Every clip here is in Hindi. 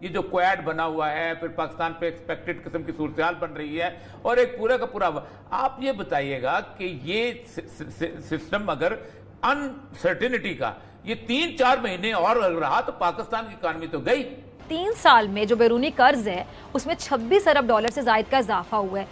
ये जो क्वाड बना हुआ है, फिर पाकिस्तान पे एक्सपेक्टेड किस्म की सूरत बन रही है, और एक पूरा का पूरा। आप ये बताइएगा कि ये सिस्टम अगर अनसर्टेनिटी का ये 3-4 महीने और रहा तो पाकिस्तान की इकॉनमी तो गई। 3 साल में जो बैरूनी कर्ज है उसमें 26 अरब डॉलर से जायद का इजाफा हुआ है।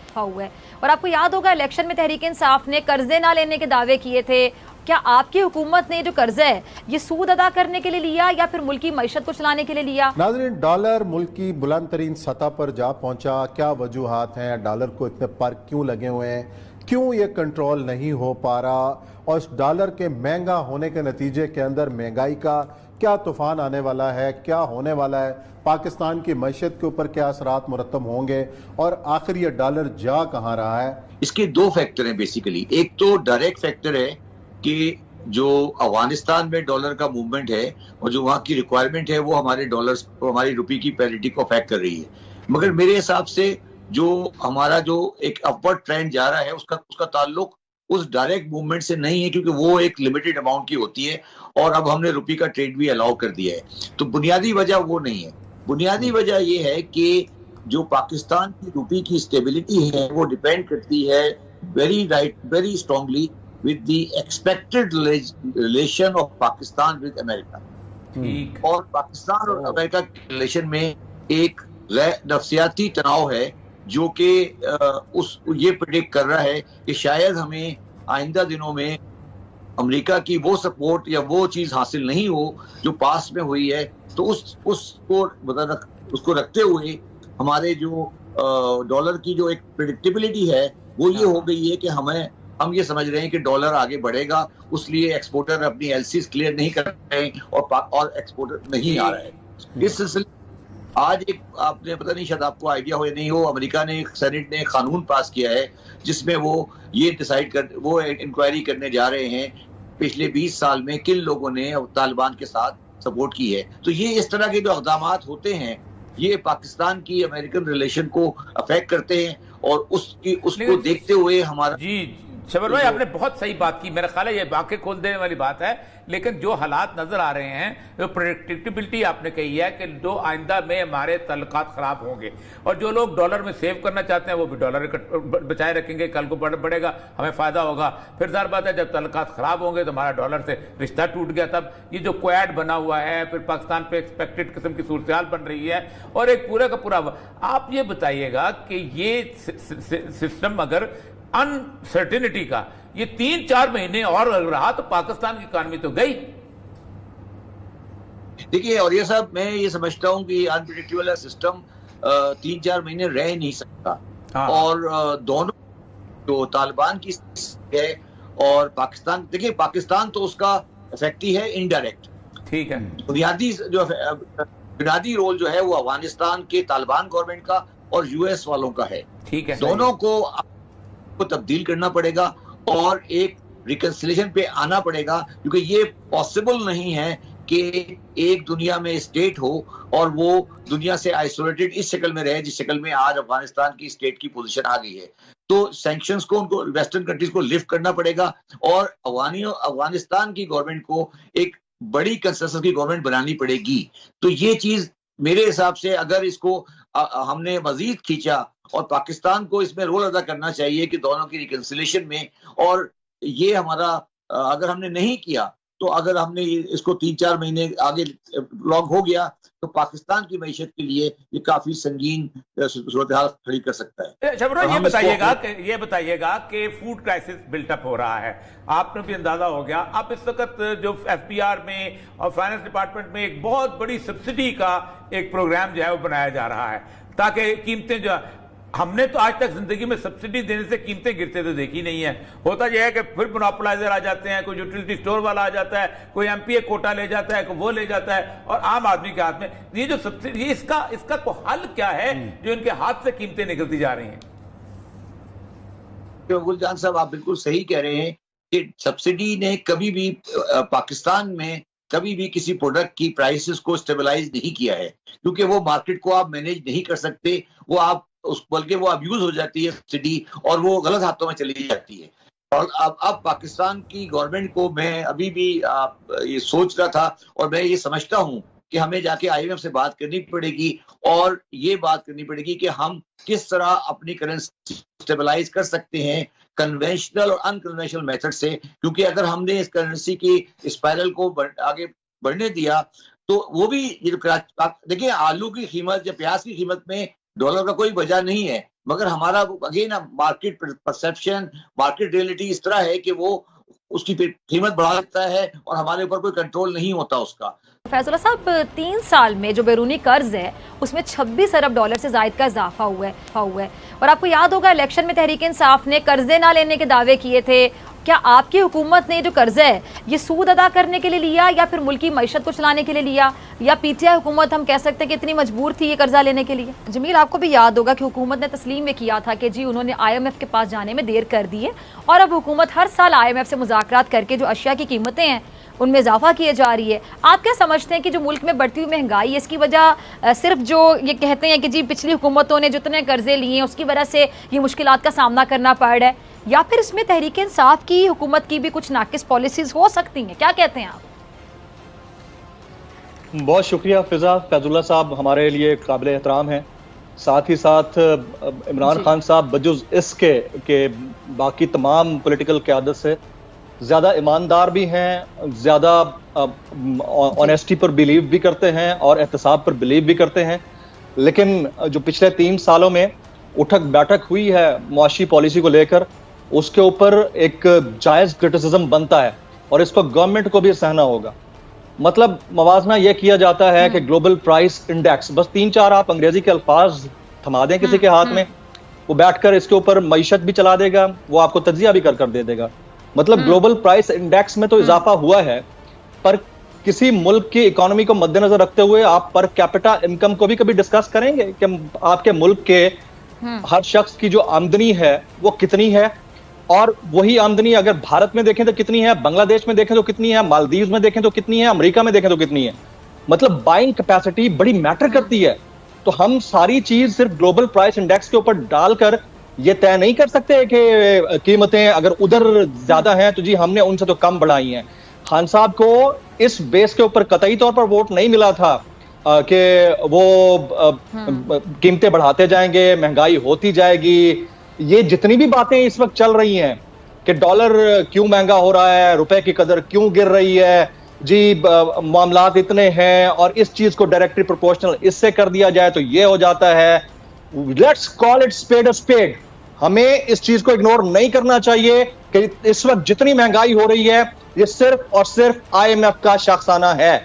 और आपको याद होगा इलेक्शन में तहरीक इंसाफ ने कर्जे ना लेने के दावे किए थे। क्या आपकी हुकूमत ने जो कर्जा है ये सूद अदा करने के लिए लिया या फिर मुल्की मईशत को चलाने के लिए लिया? नाज़रीन, डॉलर मुल्क की बुलंद तरीन सतह पर जा पहुंचा, क्या वजूहात हैं? डॉलर को इतने पर क्यों लगे हुए हैं? क्यों ये कंट्रोल नहीं हो पा रहा? और इस डॉलर के महंगा होने के नतीजे के अंदर महंगाई का क्या तूफान आने वाला है? क्या होने वाला है? पाकिस्तान की मईशत के ऊपर क्या असरात मुरतब होंगे? और आखिर ये डॉलर जा कहाँ रहा है? इसके 2 फैक्टर हैं बेसिकली। एक तो डायरेक्ट फैक्टर है कि जो अफगानिस्तान में डॉलर का मूवमेंट है और जो वहाँ की रिक्वायरमेंट है वो हमारे डॉलर्स, हमारी रुपये की पैरिटी को अफेक्ट कर रही है। मगर मेरे हिसाब से जो हमारा जो एक अपवर्ड ट्रेंड जा रहा है उसका ताल्लुक उस डायरेक्ट मूवमेंट से नहीं है, क्योंकि वो एक लिमिटेड अमाउंट की होती है और अब हमने रुपये का ट्रेड भी अलाउ कर दिया है। तो बुनियादी वजह वो नहीं है। बुनियादी वजह ये है कि जो पाकिस्तान की रुपये की स्टेबिलिटी है वो डिपेंड करती है very strongly with the expected relation of Pakistan with America। और पाकिस्तान और अमेरिका के रिलेशन में एक नफसियाती तनाव है जो कि ये प्रेडिक्ट कर रहा है कि शायद हमें आइंदा दिनों में अमेरिका की वो सपोर्ट या वो चीज हासिल नहीं हो जो पास में हुई है। तो उसको रखते हुए हमारे जो डॉलर की जो एक प्रेडिक्टेबिलिटी है वो ये हो गई है कि हम ये समझ रहे हैं कि डॉलर आगे बढ़ेगा, उसलिए एक्सपोर्टर अपनी एलसीज क्लियर नहीं कर रहे हैं और एक्सपोर्टर नहीं आ रहा है। इस सिलसिले आज एक आपने पता नहीं शायद आपको आइडिया हो या नहीं हो, अमेरिका ने सेनेट ने कानून पास किया है जिसमें वो ये वो इंक्वायरी करने जा रहे हैं पिछले 20 साल में किन लोगों ने तालिबान के साथ सपोर्ट की है। तो ये इस तरह के जो इक़दामात होते हैं ये पाकिस्तान की अमेरिकन रिलेशन को अफेक्ट करते हैं और उसको देखते हुए हमारा शबर भाई आपने बहुत सही बात की। मेरा ख्याल है ये आंखें खोल देने वाली बात है, लेकिन जो हालात नजर आ रहे हैं, जो प्रेडिक्टेबिलिटी आपने कही है कि जो आइंदा में हमारे तल्लुकात खराब होंगे और जो लोग डॉलर में सेव करना चाहते हैं वो भी डॉलर बचाए रखेंगे, कल को बढ़ेगा, हमें फायदा होगा। फिर ज़ाहिर बात है जब तल्लुकात खराब होंगे तो हमारा डॉलर से रिश्ता टूट गया। तब ये जो क्वाड बना हुआ है, फिर पाकिस्तान पे एक्सपेक्टेड किस्म की सूरत बन रही है, और एक पूरा का पूरा। आप ये बताइएगा कि ये सिस्टम अगर अनसर्टेनिटी का ये 3-4 महीने और रहा तो पाकिस्तान की इकॉनमी तो गई। देखिए और ये साहब, मैं ये समझता हूं कि अनप्रेडिक्टेबल सिस्टम 3-4 महीने रह नहीं सकता। और दोनों जो तालिबान की है और पाकिस्तान, देखिए पाकिस्तान तो उसका इफेक्ट ही है इनडायरेक्ट। ठीक है, बुनियादी रोल जो है वो अफगानिस्तान के तालिबान गवर्नमेंट का और यूएस वालों का है। ठीक है, दोनों को तब्दील करना पड़ेगा और एक रिकंसिलिएशन पे आना पड़ेगा, क्योंकि ये पॉसिबल नहीं है कि एक दुनिया में स्टेट हो और वो दुनिया से आइसोलेटेड इस शक्ल में रहे जिस शक्ल में आज अफगानिस्तान की स्टेट की पोजीशन आ गई है। तो सैंक्शंस को उनको वेस्टर्न कंट्रीज को लिफ्ट करना पड़ेगा और अफगानिस्तान की गवर्नमेंट को एक बड़ी कंसेंसस की गवर्नमेंट बनानी पड़ेगी। तो ये चीज मेरे हिसाब से अगर इसको हमने मजीद खींचा और पाकिस्तान को इसमें रोल अदा करना चाहिए कि दोनों की रिकंसिलिएशन में, और ये हमारा अगर हमने नहीं किया तो अगर हमने इसको 3-4 महीने आगे लॉग हो गया तो पाकिस्तान की मईशत के लिए ये काफी संगीन सूरत हाल खड़ी कर सकता है। ये बताइएगा कि फूड क्राइसिस बिल्टअप हो रहा है, आपने भी अंदाजा हो गया। अब इस वक्त जो एफबीआर में और फाइनेंस डिपार्टमेंट में एक बहुत बड़ी सब्सिडी का एक प्रोग्राम जो है वो बनाया जा रहा है ताकि कीमतें जो हमने तो आज तक जिंदगी में सब्सिडी देने से कीमतें गिरते तो देखी नहीं है। होता यह है कि फिर मोनोपोलाइजर आ जाते हैं, कोई यूटिलिटी स्टोर वाला आ जाता है, कोई एमपीए कोटा ले जाता है, कोई वो ले जाता है, और आम आदमी के हाथ में ये जो सब्सिडी, इसका को हल क्या है जो इनके हाथ से कीमतें निकलती जा रही हैं? गुलजान साहब, आप बिल्कुल सही कह रहे हैं कि सब्सिडी ने कभी भी पाकिस्तान में कभी भी किसी प्रोडक्ट की प्राइसेस को स्टेबलाइज नहीं किया है, क्योंकि वो मार्केट को आप मैनेज नहीं कर सकते। वो आप बल्कि वो अब्यूज हो जाती है सब्सिडी और वो गलत हाथों में चली जाती है। और अब पाकिस्तान की गवर्नमेंट को मैं अभी भी ये सोच रहा था और मैं ये समझता हूँ कि हमें जाके IMF से बात करनी पड़ेगी और ये बात करनी पड़ेगी कि हम किस तरह अपनी करेंसी स्टेबलाइज कर सकते हैं कन्वेंशनल और अनकन्वेंशनल मेथड से, क्योंकि अगर हमने इस करेंसी की स्पाइरल को आगे बढ़ने दिया तो वो भी देखिए आलू की कीमत या प्याज की कीमत में डॉलर का कोई वजह नहीं है, मगर हमारा again market perception, market reality इस तरह है कि वो उसकी कीमत बढ़ा देता है और हमारे ऊपर कोई कंट्रोल नहीं होता उसका। फैजुल्लाह साहब, 3 साल में जो बैरूनी कर्ज है उसमें 26 अरब डॉलर से जायद का इजाफा हुआ है और आपको याद होगा इलेक्शन में तहरीक इंसाफ ने कर्जे ना लेने के दावे किए थे। क्या आपकी हुकूमत ने जो कर्जा है ये सूद अदा करने के लिए लिया या फिर मुल्की मईशत को चलाने के लिए लिया, या PTI हुकूमत हम कह सकते हैं कि इतनी मजबूर थी ये कर्जा लेने के लिए? जमील, आपको भी याद होगा कि हुकूमत ने तस्लीम में किया था कि जी उन्होंने IMF के पास जाने में देर कर दी है और अब हुकूमत हर साल IMF से मुज़ाकरात करके जो अशिया की कीमतें हैं उनमें इजाफा किए जा रही है। आप क्या समझते हैं कि जो मुल्क में बढ़ती हुई महंगाई है इसकी वजह सिर्फ जो ये कहते हैं कि जी पिछली हुकूमतों ने जितने कर्जे लिए हैं उसकी वजह से ये मुश्किलात का सामना करना पड़ रहा है, या फिर इसमें तहरीक इंसाफ की हुकूमत की भी कुछ नाकिस पॉलिसीज हो सकती हैं? क्या कहते हैं आप? बहुत शुक्रिया फैजुल्लाह साहब, हमारे लिए काबिल एहतराम हैं। साथ ही साथ इमरान खान साहब बजुज़ इसके के बाकी तमाम पॉलिटिकल क़यादत से ज़्यादा ईमानदार भी हैं, ज़्यादा ऑनेस्टी पर बिलीव भी करते हैं और एहतसाब पर बिलीव भी करते हैं। लेकिन जो पिछले 3 सालों में उठक बैठक हुई है मुआशी पॉलिसी को लेकर, उसके ऊपर एक जायज़ क्रिटिसिज्म बनता है और इसको गवर्नमेंट को भी सहना होगा। मतलब मवाजना यह किया जाता है कि ग्लोबल प्राइस इंडेक्स, बस 3-4 आप अंग्रेजी के अल्फाज थमा दें किसी के हाथ में, वो बैठकर इसके ऊपर मईशत भी चला देगा, वो आपको तज्जिया भी कर दे देगा। मतलब ग्लोबल प्राइस इंडेक्स में तो इजाफा हुआ है, पर किसी मुल्क की इकोनॉमी को मद्देनजर रखते हुए आप पर कैपिटा इनकम को भी कभी डिस्कस करेंगे कि आपके मुल्क के हर शख्स की जो आमदनी है वो कितनी है, और वही आमदनी अगर भारत में देखें तो कितनी है, बांग्लादेश में देखें तो कितनी है, मालदीव में देखें तो कितनी है, अमेरिका में देखें तो कितनी है। मतलब बाइंग कैपेसिटी बड़ी मैटर करती है। तो हम सारी चीज सिर्फ ग्लोबल प्राइस इंडेक्स के ऊपर डालकर ये तय नहीं कर सकते कि कीमतें अगर उधर ज्यादा हैं तो जी हमने उनसे तो कम बढ़ाई हैं। खान साहब को इस बेस के ऊपर कतई तौर पर वोट नहीं मिला था कि वो कीमतें बढ़ाते जाएंगे, महंगाई होती जाएगी। ये जितनी भी बातें इस वक्त चल रही हैं कि डॉलर क्यों महंगा हो रहा है, रुपए की कदर क्यों गिर रही है, जी मामलात इतने हैं और इस चीज को डायरेक्टली प्रोपोर्शनल इससे कर दिया जाए तो ये हो जाता है। Let's call it spade a spade. हमें इस चीज को इग्नोर नहीं करना चाहिए कि इस वक्त जितनी महंगाई हो रही है ये सिर्फ और सिर्फ IMF का शख्साना है।